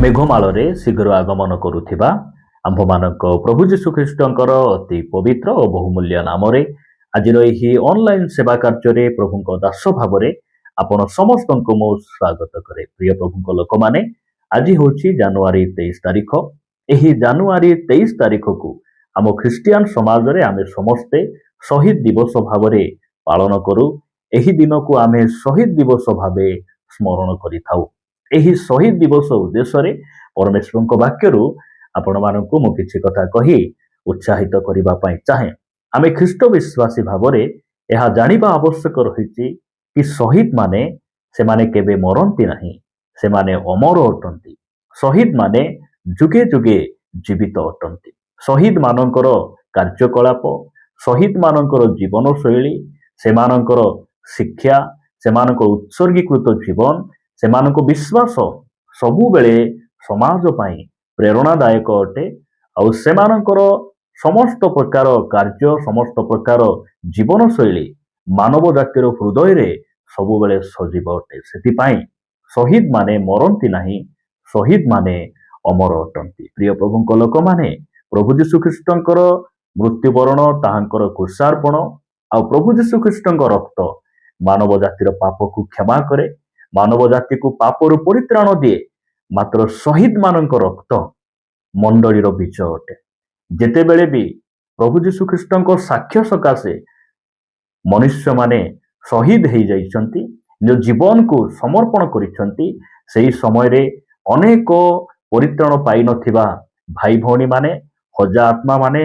ମେଘମାଳରେ ଶୀଘ୍ର ଆଗମନ କରୁଥିବା ଆମ୍ଭମାନଙ୍କ ପ୍ରଭୁ ଯୀଶୁଖ୍ରୀଷ୍ଟଙ୍କର ଅତି ପବିତ୍ର ଓ ବହୁମୂଲ୍ୟ ନାମରେ ଆଜିର ଏହି ଅନଲାଇନ ସେବା କାର୍ଯ୍ୟରେ ପ୍ରଭୁଙ୍କ ଦାସ ଭାବରେ ଆପଣ ସମସ୍ତଙ୍କୁ ମୁଁ ସ୍ୱାଗତ କରେ। ପ୍ରିୟ ପ୍ରଭୁଙ୍କ ଲୋକମାନେ, ଆଜି ହେଉଛି ଜାନୁଆରୀ 23 ତାରିଖ। ଏହି ଜାନୁଆରୀ 23 ତାରିଖକୁ ଆମ ଖ୍ରୀଷ୍ଟିଆନ ସମାଜରେ ଆମେ ସମସ୍ତେ ଶହୀଦ ଦିବସ ଭାବରେ ପାଳନ କରୁ। ଏହି ଦିନକୁ ଆମେ ଶହୀଦ ଦିବସ ଭାବେ ସ୍ମରଣ କରିଥାଉ। ଏହି ଶହୀଦ ଦିବସ ଉଦ୍ଦେଶ୍ୟରେ ପରମେଶ୍ୱରଙ୍କ ବାକ୍ୟରୁ ଆପଣମାନଙ୍କୁ ମୁଁ କିଛି କଥା କହି ଉତ୍ସାହିତ କରିବା ପାଇଁ ଚାହେଁ। ଆମେ ଖ୍ରୀଷ୍ଟ ବିଶ୍ୱାସୀ ଭାବରେ ଏହା ଜାଣିବା ଆବଶ୍ୟକ ରହିଛି କି ଶହୀଦ ମାନେ ସେମାନେ କେବେ ମରନ୍ତି ନାହିଁ, ସେମାନେ ଅମର ଅଟନ୍ତି। ଶହୀଦ ମାନେ ଯୁଗେ ଯୁଗେ ଜୀବିତ ଅଟନ୍ତି। ଶହୀଦ ମାନଙ୍କର କାର୍ଯ୍ୟକଳାପ, ଶହୀଦ ମାନଙ୍କର ଜୀବନ ଶୈଳୀ, ସେମାନଙ୍କର ଶିକ୍ଷା, ସେମାନଙ୍କର ଉତ୍ସର୍ଗୀକୃତ ଜୀବନ, ସେମାନଙ୍କ ବିଶ୍ୱାସ ସବୁବେଳେ ସମାଜ ପାଇଁ ପ୍ରେରଣାଦାୟକ ଅଟେ। ଆଉ ସେମାନଙ୍କର ସମସ୍ତ ପ୍ରକାର କାର୍ଯ୍ୟ, ସମସ୍ତ ପ୍ରକାର ଜୀବନ ଶୈଳୀ ମାନବ ଜାତିର ହୃଦୟରେ ସବୁବେଳେ ସଜୀବ ଅଟେ। ସେଥିପାଇଁ ଶହୀଦ ମାନେ ମରନ୍ତି ନାହିଁ, ଶହୀଦ ମାନେ ଅମର ଅଟନ୍ତି। ପ୍ରିୟ ପ୍ରଭୁଙ୍କ ଲୋକମାନେ, ପ୍ରଭୁ ଯୀଶୁଖ୍ରୀଷ୍ଟଙ୍କର ମୃତ୍ୟୁବରଣ, ତାହାଙ୍କର କୁଶାର୍ପଣ ଆଉ ପ୍ରଭୁ ଯୀଶୁଖ୍ରୀଷ୍ଟଙ୍କ ରକ୍ତ ମାନବ ଜାତିର ପାପକୁ କ୍ଷମା କରେ, ମାନବ ଜାତିକୁ ପାପରୁ ପରିତ୍ରାଣ ଦିଏ। ମାତ୍ର ଶହୀଦ ମାନଙ୍କ ରକ୍ତ ମଣ୍ଡଳୀର ବିଜୟ ଅଟେ। ଯେତେବେଳେ ବି ପ୍ରଭୁ ଯୀଶୁଖ୍ରୀଷ୍ଟଙ୍କ ସାକ୍ଷ୍ୟ ସକାଶେ ମନୁଷ୍ୟମାନେ ଶହୀଦ ହେଇଯାଇଛନ୍ତି, ନିଜ ଜୀବନକୁ ସମର୍ପଣ କରିଛନ୍ତି, ସେହି ସମୟରେ ଅନେକ ପରିତ୍ରାଣ ପାଇନଥିବା ଭାଇ ଭଉଣୀ ମାନେ, ହଜା ଆତ୍ମା ମାନେ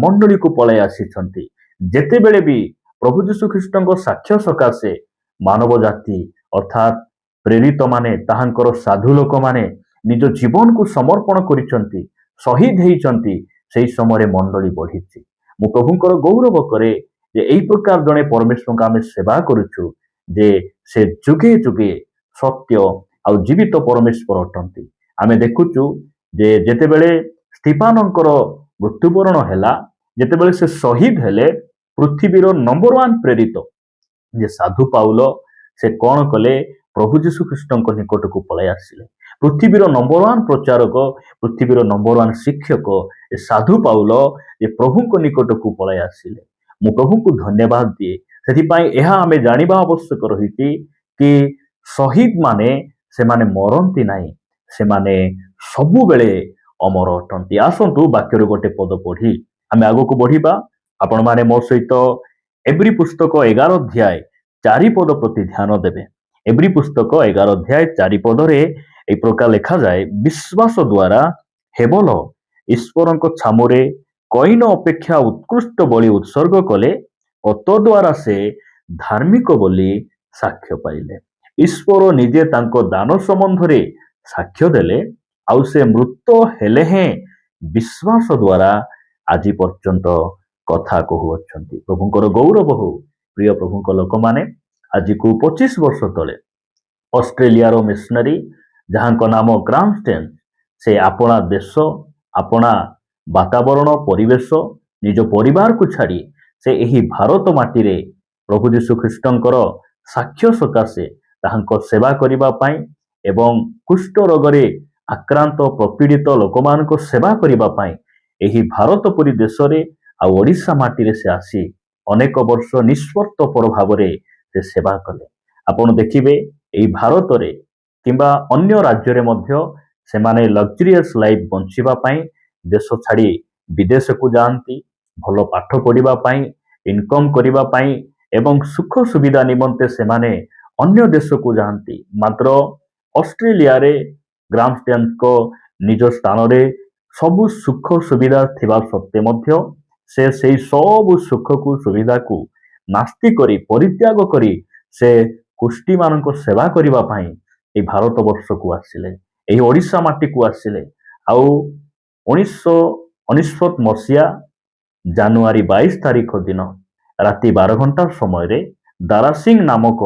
ମଣ୍ଡଳୀକୁ ପଳାଇ ଆସିଛନ୍ତି। ଯେତେବେଳେ ବି ପ୍ରଭୁ ଯୀଶୁଖ୍ରୀଷ୍ଟଙ୍କ ସାକ୍ଷ୍ୟ ସକାଶେ ମାନବ ଜାତି ଅର୍ଥାତ୍ ପ୍ରେରିତ ମାନେ, ତାହାଙ୍କର ସାଧୁ ଲୋକମାନେ ନିଜ ଜୀବନକୁ ସମର୍ପଣ କରିଛନ୍ତି, ଶହୀଦ ହେଇଛନ୍ତି, ସେହି ସମୟରେ ମଣ୍ଡଳୀ ବଢିଛି। ମୁଁ ପ୍ରଭୁଙ୍କର ଗୌରବ କରେ ଯେ ଏହି ପ୍ରକାର ଜଣେ ପରମେଶ୍ୱରଙ୍କୁ ଆମେ ସେବା କରୁଛୁ, ଯେ ସେ ଯୁଗେ ଯୁଗେ ସତ୍ୟ ଆଉ ଜୀବିତ ପରମେଶ୍ୱର ଅଟନ୍ତି। ଆମେ ଦେଖୁଛୁ ଯେ ଯେତେବେଳେ ସ୍ତିଫାନଙ୍କର ମୃତ୍ୟୁବରଣ ହେଲା, ଯେତେବେଳେ ସେ ଶହୀଦ ହେଲେ, ପୃଥିବୀର ନମ୍ବର 1 ପ୍ରେରିତ ଯେ ସାଧୁ ପାଉଲ, ସେ କଣ କଲେ? ପ୍ରଭୁ ଯୀଶୁଖ୍ରୀଷ୍ଟଙ୍କ ନିକଟକୁ ପଳାଇ ଆସିଲେ। ପୃଥିବୀର ନମ୍ବର 1 ପ୍ରଚାରକ, ପୃଥିବୀର ନମ୍ବର 1 ଶିକ୍ଷକ ଏ ସାଧୁ ପାଉଲ ଏ ପ୍ରଭୁଙ୍କ ନିକଟକୁ ପଳାଇ ଆସିଲେ। ମୁଁ ପ୍ରଭୁଙ୍କୁ ଧନ୍ୟବାଦ ଦିଏ। ସେଥିପାଇଁ ଏହା ଆମେ ଜାଣିବା ଆବଶ୍ୟକ ରହିଛି କି ଶହୀଦ ମାନେ ସେମାନେ ମରନ୍ତି ନାହିଁ, ସେମାନେ ସବୁବେଳେ ଅମର ଅଟନ୍ତି। ଆସନ୍ତୁ ବାକ୍ୟରୁ ଗୋଟେ ପଦ ପଢି ଆମେ ଆଗକୁ ବଢିବା। ଆପଣମାନେ ମୋ ସହିତ ଏବ୍ରୀ ପୁସ୍ତକ 11 ଅଧ୍ୟାୟ 4 ପଦ ପ୍ରତି ଧ୍ୟାନ ଦେବେ। ଏବ୍ରୀ ପୁସ୍ତକ 11 ଅଧ୍ୟାୟ 4 ପଦରେ এই ପ୍ରକାର ଲେଖାଯାଏ, ବିଶ୍ୱାସ ଦ୍ୱାରା ହେବଲ ଈଶ୍ୱରଙ୍କ ଛାମୁରେ କଇନ ଅପେକ୍ଷା ଉତ୍କୃଷ୍ଟ ବଳି ଉତ୍ସର୍ଗ କଲେ ଓ ତଦ୍ୱାରା ସେ ଧାର୍ମିକ ବୋଲି ସାକ୍ଷ୍ୟ ପାଇଲେ। ଈଶ୍ୱର ନିଜେ ତାଙ୍କ ଦାନ ସମ୍ବନ୍ଧରେ ସାକ୍ଷ୍ୟ ଦେଲେ, ଆଉ ସେ ମୃତ ହେଲେ ହେଁ ବିଶ୍ୱାସ ଦ୍ୱାରା ଆଜି ପର୍ଯ୍ୟନ୍ତ କଥା କହୁଅଛନ୍ତି। ପ୍ରଭୁଙ୍କର ଗୌରବ ହଉ। ପ୍ରିୟ ପ୍ରଭୁଙ୍କ ଲୋକମାନେ, ଆଜିକୁ 25 ବର୍ଷ ତଳେ ଅଷ୍ଟ୍ରେଲିଆର ମିଶନାରୀ ଯାହାଙ୍କ ନାମ ଗ୍ରାହାମ ଷ୍ଟେନ୍, ସେ ଆପଣା ଦେଶ, ଆପଣା ବାତାବରଣ, ପରିବେଶ, ନିଜ ପରିବାରକୁ ଛାଡ଼ି ସେ ଏହି ଭାରତ ମାଟିରେ ପ୍ରଭୁ ଯୀଶୁଖ୍ରୀଷ୍ଟଙ୍କର ସାକ୍ଷ୍ୟ ସକାଶେ ତାହାଙ୍କ ସେବା କରିବା ପାଇଁ ଏବଂ କୁଷ୍ଠ ରୋଗରେ ଆକ୍ରାନ୍ତ ପ୍ରପୀଡ଼ିତ ଲୋକମାନଙ୍କ ସେବା କରିବା ପାଇଁ ଏହି ଭାରତ ପରି ଦେଶରେ ଆଉ ଓଡ଼ିଶା ମାଟିରେ ସେ ଆସି ଅନେକ ବର୍ଷ ନିଃସ୍ୱାର୍ଥପର ଭାବରେ ସେ ସେବା କଲେ। ଆପଣ ଦେଖିବେ ଏହି ଭାରତରେ କିମ୍ବା ଅନ୍ୟ ରାଜ୍ୟରେ ମଧ୍ୟ ସେମାନେ ଲକ୍ଜରିୟସ୍ ଲାଇଫ୍ ବଞ୍ଚିବା ପାଇଁ ଦେଶ ଛାଡ଼ି ବିଦେଶକୁ ଯାଆନ୍ତି, ଭଲ ପାଠ ପଢ଼ିବା ପାଇଁ, ଇନକମ୍ କରିବା ପାଇଁ ଏବଂ ସୁଖ ସୁବିଧା ନିମନ୍ତେ ସେମାନେ ଅନ୍ୟ ଦେଶକୁ ଯାଆନ୍ତି। ମାତ୍ର ଅଷ୍ଟ୍ରେଲିଆରେ ଗ୍ରାହାମ ଷ୍ଟେନ୍ଙ୍କ ନିଜ ସ୍ଥାନରେ ସବୁ ସୁଖ ସୁବିଧା ଥିବା ସତ୍ତ୍ୱେ ମଧ୍ୟ ସେ ସେହି ସବୁ ସୁଖକୁ ସୁବିଧାକୁ ନାସ୍ତି କରି, ପରିତ୍ୟାଗ କରି ସେ କୁଷ୍ଠୀମାନଙ୍କ ସେବା କରିବା ପାଇଁ এই ଭାରତ ବର୍ଷକୁ ଆସିଲେ, ଏହି ଓଡ଼ିଶା ମାଟିକୁ ଆସିଲେ। ଆଉ 1999 ମସିହା ଜାନୁଆରୀ 22 ତାରିଖ ଦିନ ରାତି 12 ଘଣ୍ଟା ସମୟରେ ଦାରା ସିଂ ନାମକ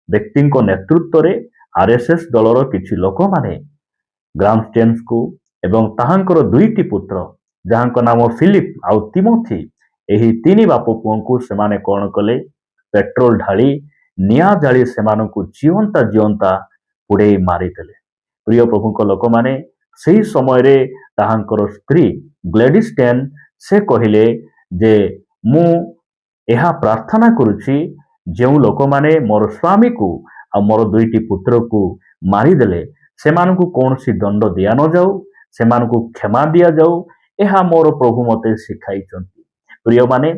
ବ୍ୟକ୍ତିଙ୍କ ନେତୃତ୍ୱରେ RSS ଦଳର କିଛି ଲୋକମାନେ ଗ୍ରାହାମ ଷ୍ଟେନ୍ଙ୍କୁ ଏବଂ ତାହାଙ୍କର 2ଟି ପୁତ୍ର ଯାହାଙ୍କ ନାମ ଫିଲିପ ଆଉ ତିମୋଥି, ଏହି 3 ବାପ ପୁଅଙ୍କୁ ସେମାନେ କଣ କଲେ? ପେଟ୍ରୋଲ ଢାଳି ନିଆଁ ଜାଳି ସେମାନଙ୍କୁ ଜିଅନ୍ତା ଜିଅନ୍ତା ପୁଡ଼େଇ ମାରିଦେଲେ। ପ୍ରିୟ ପ୍ରଭୁଙ୍କ ଲୋକମାନେ, ସେହି ସମୟରେ ତାହାଙ୍କର ସ୍ତ୍ରୀ ଗ୍ଲେଡିଷ୍ଟେନ୍ ସେ କହିଲେ ଯେ ମୁଁ ଏହା ପ୍ରାର୍ଥନା କରୁଛି ଯେଉଁ ଲୋକମାନେ ମୋର ସ୍ୱାମୀକୁ ଆଉ ମୋର ଦୁଇଟି ପୁତ୍ରକୁ ମାରିଦେଲେ ସେମାନଙ୍କୁ କୌଣସି ଦଣ୍ଡ ଦିଆ ନଯାଉ, ସେମାନଙ୍କୁ କ୍ଷମା ଦିଆଯାଉ, ଏହା ମୋର ପ୍ରଭୁ ମୋତେ ଶିଖାଇଛନ୍ତି। ପ୍ରିୟମାନେ,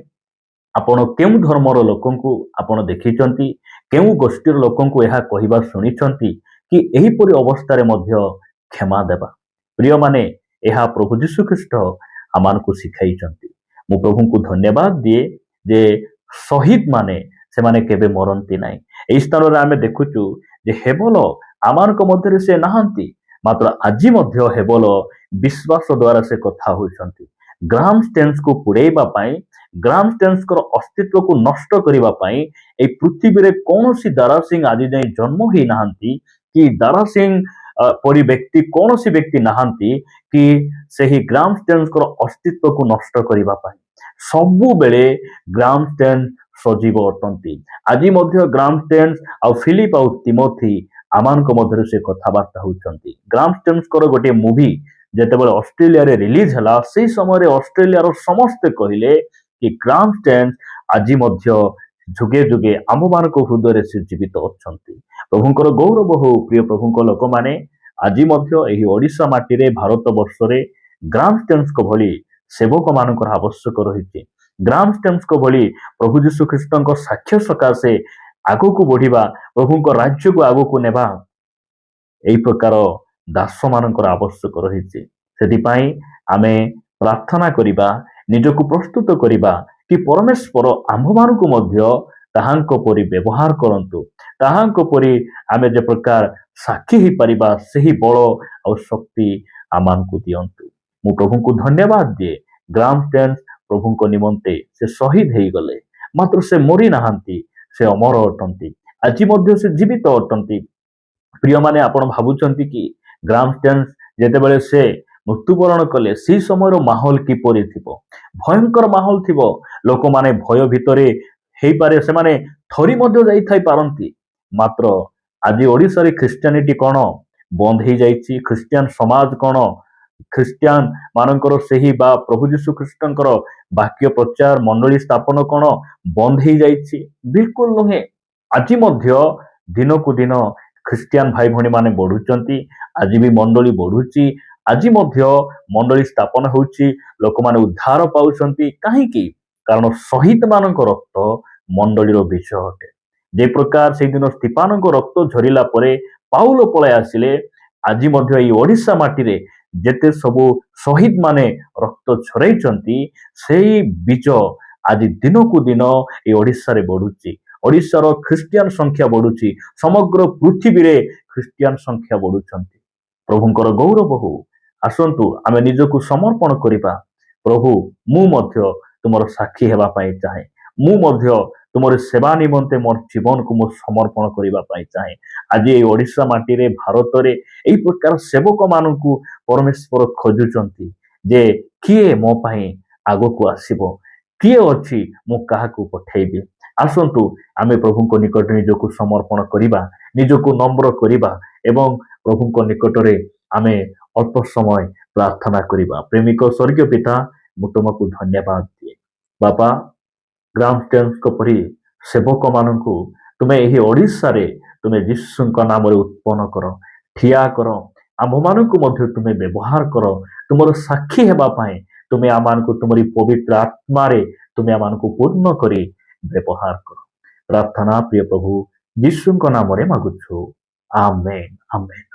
ଆପଣ କେଉଁ ଧର୍ମର ଲୋକଙ୍କୁ ଆପଣ ଦେଖିଛନ୍ତି, କେଉଁ ଗୋଷ୍ଠୀର ଲୋକଙ୍କୁ ଏହା କହିବା ଶୁଣିଛନ୍ତି କି ଏହିପରି ଅବସ୍ଥାରେ ମଧ୍ୟ କ୍ଷମା ଦେବା? ପ୍ରିୟମାନେ, ଏହା ପ୍ରଭୁ ଯୀଶୁଖ୍ରୀଷ୍ଟ ଆମମାନଙ୍କୁ ଶିଖାଇଛନ୍ତି। ମୁଁ ପ୍ରଭୁଙ୍କୁ ଧନ୍ୟବାଦ ଦିଏ ଯେ ଶହୀଦ ମାନେ ସେମାନେ କେବେ ମରନ୍ତି ନାହିଁ। ଏହି ସ୍ଥାନରେ ଆମେ ଦେଖୁଛୁ ଯେ ହେବଲ ଆମମାନଙ୍କ ମଧ୍ୟରେ ସେ ନାହାନ୍ତି, ମାତ୍ର ଆଜି ମଧ୍ୟ ହେବଲ ବିଶ୍ୱାସ ଦ୍ୱାରା ସେ କଥା ହେଉଛନ୍ତି। ଗ୍ରାହାମ ଷ୍ଟେନ୍ସକୁ ପୁଡ଼େଇବା ପାଇଁ, ଗ୍ରାହାମ ଷ୍ଟେନ୍ସଙ୍କର ଅସ୍ତିତ୍ୱକୁ ନଷ୍ଟ କରିବା ପାଇଁ ଏହି ପୃଥିବୀରେ କୌଣସି ଦାରାସିଂ ଆଜି ଯାଏଁ ଜନ୍ମ ହେଇନାହାନ୍ତି କି ଦାରାସିଂ ପରି ବ୍ୟକ୍ତି କୌଣସି ବ୍ୟକ୍ତି ନାହାନ୍ତି କି ସେହି ଗ୍ରାହାମ ଷ୍ଟେନ୍ସଙ୍କର ଅସ୍ତିତ୍ୱକୁ ନଷ୍ଟ କରିବା ପାଇଁ। ସବୁବେଳେ ଗ୍ରାହାମ ଷ୍ଟେନ୍ସ ସଜୀବ ଅଟନ୍ତି। ଆଜି ମଧ୍ୟ ଗ୍ରାହାମ ଷ୍ଟେନ୍ସ ଆଉ ଫିଲିପ ଆଉ ତିମୋଥି ଆମମାନଙ୍କ ମଧ୍ୟରେ ସେ କଥାବାର୍ତ୍ତା ହେଉଛନ୍ତି। ଗ୍ରାହାମ ଷ୍ଟେନ୍ସଙ୍କର ଗୋଟିଏ ମୁଭି ଯେତେବେଳେ ଅଷ୍ଟ୍ରେଲିଆରେ ରିଲିଜ ହେଲା, ସେହି ସମୟରେ ଅଷ୍ଟ୍ରେଲିଆର ସମସ୍ତେ କହିଲେ କି ଗ୍ରାହାମ ଷ୍ଟେନ୍ସ ଆଜି ମଧ୍ୟ ଯୁଗେ ଯୁଗେ ଆମମାନଙ୍କ ହୃଦୟରେ ସେ ଜୀବିତ ଅଛନ୍ତି। ପ୍ରଭୁଙ୍କର ଗୌରବ ହଉ। ପ୍ରିୟ ପ୍ରଭୁଙ୍କ ଲୋକମାନେ, ଆଜି ମଧ୍ୟ ଏହି ଓଡ଼ିଶା ମାଟିରେ, ଭାରତ ବର୍ଷରେ ଗ୍ରାହାମ ଷ୍ଟେନ୍ସଙ୍କ ଭଳି ସେବକମାନଙ୍କର ଆବଶ୍ୟକ ରହିଛି। ଗ୍ରାହାମ ଷ୍ଟେନ୍ସଙ୍କ ଭଳି ପ୍ରଭୁ ଯୀଶୁଖ୍ରୀଷ୍ଟଙ୍କ ସାକ୍ଷ୍ୟ ସକାଶେ ଆଗକୁ ବଢିବା, ପ୍ରଭୁଙ୍କ ରାଜ୍ୟକୁ ଆଗକୁ ନେବା, ଏହି ପ୍ରକାର ଦାସମାନଙ୍କର ଆବଶ୍ୟକ ରହିଛି। ସେଥିପାଇଁ ଆମେ ପ୍ରାର୍ଥନା କରିବା, ନିଜକୁ ପ୍ରସ୍ତୁତ କରିବା କି ପରମେଶ୍ୱର ଆମ୍ଭମାନଙ୍କୁ ମଧ୍ୟ ତାହାଙ୍କ ପରି ବ୍ୟବହାର କରନ୍ତୁ। ତାହାଙ୍କ ପରି ଆମେ ଯେ ପ୍ରକାର ସାକ୍ଷୀ ହେଇପାରିବା, ସେହି ବଳ ଆଉ ଶକ୍ତି ଆମମାନଙ୍କୁ ଦିଅନ୍ତୁ। ମୁଁ ପ୍ରଭୁଙ୍କୁ ଧନ୍ୟବାଦ ଦିଏ। ଗ୍ରାହାମ ଷ୍ଟେନ୍ସ ପ୍ରଭୁଙ୍କ ନିମନ୍ତେ ସେ ଶହୀଦ ହେଇଗଲେ, ମାତ୍ର ସେ ମରି ନାହାନ୍ତି, ସେ ଅମର ଅଟନ୍ତି। ଆଜି ମଧ୍ୟ ସେ ଜୀବିତ ଅଟନ୍ତି। ପ୍ରିୟମାନେ, ଆପଣ ଭାବୁଛନ୍ତି କି ଗ୍ରାହାମ ଷ୍ଟେନ୍ସ ଯେତେବେଳେ ସେ ମୃତ୍ୟୁବରଣ କଲେ ସେହି ସମୟର ମାହୋଲ କିପରି ଥିବ? ଭୟଙ୍କର ମାହୋଲ ଥିବ। ଲୋକମାନେ ଭୟ ଭିତରେ ହେଇପାରେ, ସେମାନେ ଥରି ମଧ୍ୟ ଯାଇଥାଇ ପାରନ୍ତି। ମାତ୍ର ଆଜି ଓଡ଼ିଶାରେ ଖ୍ରୀଷ୍ଟିଆନିଟି କ'ଣ ବନ୍ଦ ହେଇଯାଇଛି? ଖ୍ରୀଷ୍ଟିଆନ ସମାଜ କ'ଣ, ଖ୍ରୀଷ୍ଟିଆନ ମାନଙ୍କର ସେହି ବା ପ୍ରଭୁ ଯୀଶୁଖ୍ରୀଷ୍ଟଙ୍କର ବାକ୍ୟ ପ୍ରଚାର ମଣ୍ଡଳୀ ସ୍ଥାପନ କ'ଣ ବନ୍ଦ ହେଇଯାଇଛି? ବିଲକୁଲ ନୁହେଁ। ଆଜି ମଧ୍ୟ ଦିନକୁ ଦିନ ଖ୍ରୀଷ୍ଟିଆନ ଭାଇ ଭଉଣୀ ମାନେ ବଢୁଛନ୍ତି। ଆଜି ବି ମଣ୍ଡଳୀ ବଢୁଛି। ଆଜି ମଧ୍ୟ ମଣ୍ଡଳୀ ସ୍ଥାପନ ହେଉଛି, ଲୋକମାନେ ଉଦ୍ଧାର ପାଉଛନ୍ତି। କାହିଁକି? କାରଣ ଶହୀଦ ମାନଙ୍କ ରକ୍ତ ମଣ୍ଡଳୀର ବିଜୟ ଅଟେ। ଯେ ପ୍ରକାର ସେଇଦିନ ସ୍ତିଫାନଙ୍କ ରକ୍ତ ଝରିଲା ପରେ ପାଉଲ ପଳାଇ ଆସିଲେ, ଆଜି ମଧ୍ୟ ଏଇ ଓଡ଼ିଶା ମାଟିରେ ଯେତେ ସବୁ ଶହୀଦ ମାନେ ରକ୍ତ ଝରାଇଛନ୍ତି, ସେହି ବୀଜ ଆଜି ଦିନକୁ ଦିନ এই ଓଡ଼ିଶାରେ ବଢୁଛି। ଓଡ଼ିଶାର ଖ୍ରୀଷ୍ଟିଆନ ସଂଖ୍ୟା ବଢୁଛି। ସମଗ୍ର ପୃଥିବୀରେ ଖ୍ରୀଷ୍ଟିଆନ ସଂଖ୍ୟା ବଢୁଛନ୍ତି। ପ୍ରଭୁଙ୍କର ଗୌରବ ହଉ। ଆସନ୍ତୁ ଆମେ ନିଜକୁ ସମର୍ପଣ କରିବା। ପ୍ରଭୁ, ମୁଁ ମଧ୍ୟ ତୁମର ସାକ୍ଷୀ ହେବା ପାଇଁ ଚାହେଁ। ମୁଁ ମଧ୍ୟ ତୁମର ସେବା ନିମନ୍ତେ ମୋର ଜୀବନକୁ ମୁଁ ସମର୍ପଣ କରିବା ପାଇଁ ଚାହେଁ। ଆଜି এই ଓଡ଼ିଶା ମାଟିରେ, ଭାରତରେ ଏହି ପ୍ରକାର ସେବକମାନଙ୍କୁ ପରମେଶ୍ୱର ଖୋଜୁଛନ୍ତି ଯେ କିଏ ମୋ ପାଇଁ ଆଗକୁ ଆସିବ, କିଏ ଅଛି ମୁଁ କାହାକୁ ପଠେଇବି। ଆସନ୍ତୁ ଆମେ ପ୍ରଭୁଙ୍କ ନିକଟରେ ନିଜକୁ ସମର୍ପଣ କରିବା, ନିଜକୁ ନମ୍ର କରିବା ଏବଂ ପ୍ରଭୁଙ୍କ ନିକଟରେ ଆମେ ଅଳ୍ପ ସମୟ ପ୍ରାର୍ଥନା କରିବା। ପ୍ରେମିକ ସ୍ୱର୍ଗୀୟ ପିତା, ମୁଁ ତୁମକୁ ଧନ୍ୟବାଦ ଦିଏ। ବାପା, ଗ୍ରାହାମ ଷ୍ଟେନ୍ସଙ୍କ ପରି ସେବକମାନଙ୍କୁ ତୁମେ ଏହି ଓଡ଼ିଶାରେ ତୁମେ ଯୀଶୁଙ୍କ ନାମରେ ଉତ୍ପନ୍ନ କର, ଠିଆ କର। ଆମ୍ଭମାନଙ୍କୁ ମଧ୍ୟ ତୁମେ ବ୍ୟବହାର କର, ତୁମର ସାକ୍ଷୀ ହେବା ପାଇଁ ତୁମେ ଆମମାନଙ୍କୁ ତୁମରି ପବିତ୍ର ଆତ୍ମାରେ ତୁମେ ଆମମାନଙ୍କୁ ପୂର୍ଣ୍ଣ କରି ବ୍ୟବହାର କର। ପ୍ରାର୍ଥନା ପ୍ରିୟ ପ୍ରଭୁ ଯୀଶୁଙ୍କ ନାମରେ ମାଗୁଛୁ। ଆମେନ୍, ଆମେନ୍।